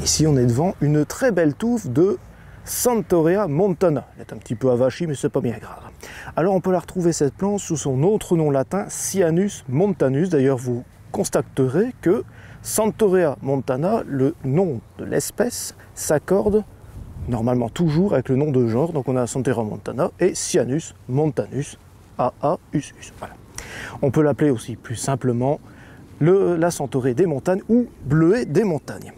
Ici, on est devant une très belle touffe de Santorea montana. Elle est un petit peu avachie, mais c'est pas bien grave. Alors, on peut la retrouver, cette plante, sous son autre nom latin, Cyanus montanus. D'ailleurs, vous constaterez que Santorea montana, le nom de l'espèce, s'accorde normalement toujours avec le nom de genre. Donc, on a Santorea montana et Cyanus montanus, A-A-U-S. Voilà. On peut l'appeler aussi plus simplement la Santorée des montagnes ou bleuet des montagnes.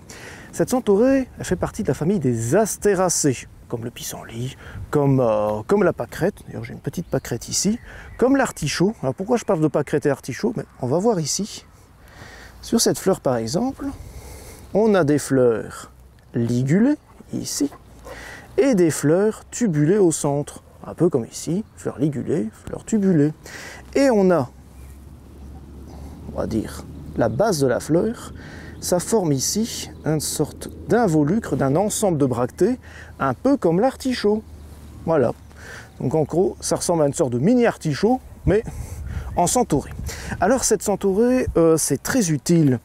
Cette Santorée, elle fait partie de la famille des Astéracées, comme le pissenlit, comme la pâquerette. D'ailleurs, j'ai une petite pâquerette ici, comme l'artichaut. Alors pourquoi je parle de pâquerette et artichaut? On va voir ici. Sur cette fleur, par exemple, on a des fleurs ligulées, ici, et des fleurs tubulées au centre. Un peu comme ici, fleurs ligulées, fleurs tubulées. Et on a, on va dire, la base de la fleur, ça forme ici une sorte d'involucre, d'un ensemble de bractées, un peu comme l'artichaut. Voilà. Donc en gros, ça ressemble à une sorte de mini artichaut, mais en Santorée. Alors cette Santorée, c'est très utile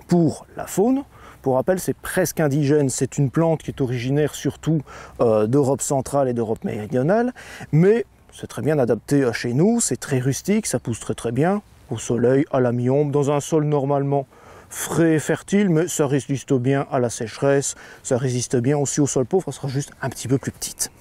pour la faune. Pour rappel, c'est presque indigène, c'est une plante qui est originaire surtout d'Europe centrale et d'Europe méridionale, mais c'est très bien adapté chez nous, c'est très rustique, ça pousse très bien, au soleil, à la mi-ombre, dans un sol normalement frais et fertile, mais ça résiste bien à la sécheresse, ça résiste bien aussi au sol pauvre, ça sera juste un petit peu plus petite.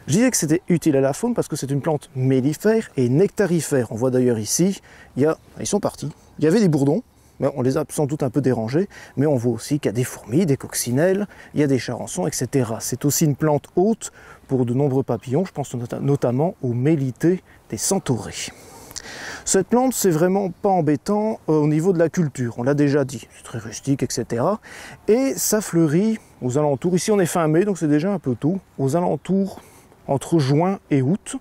Je disais que c'était utile à la faune parce que c'est une plante mellifère et nectarifère. On voit d'ailleurs ici, ils sont partis, il y avait des bourdons, mais on les a sans doute un peu dérangés, mais on voit aussi qu'il y a des fourmis, des coccinelles, il y a des charançons, etc. C'est aussi une plante hôte pour de nombreux papillons, je pense notamment aux mélités des Santorées. Cette plante, c'est vraiment pas embêtant au niveau de la culture, on l'a déjà dit, c'est très rustique, etc. Et ça fleurit aux alentours, ici on est fin mai, donc c'est déjà un peu tôt, aux alentours entre juin et août.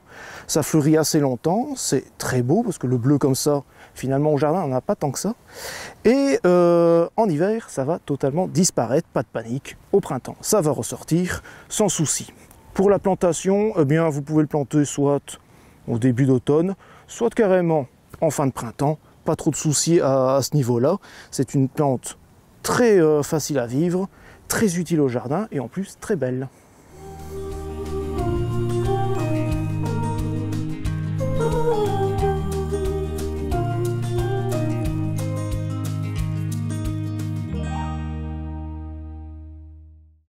Ça fleurit assez longtemps, c'est très beau, parce que le bleu comme ça, finalement au jardin, on n'a pas tant que ça. Et en hiver, ça va totalement disparaître, pas de panique. Au printemps, ça va ressortir sans souci. Pour la plantation, eh bien, vous pouvez le planter soit au début d'automne, soit carrément en fin de printemps, pas trop de soucis à ce niveau-là. C'est une plante très facile à vivre, très utile au jardin et en plus très belle.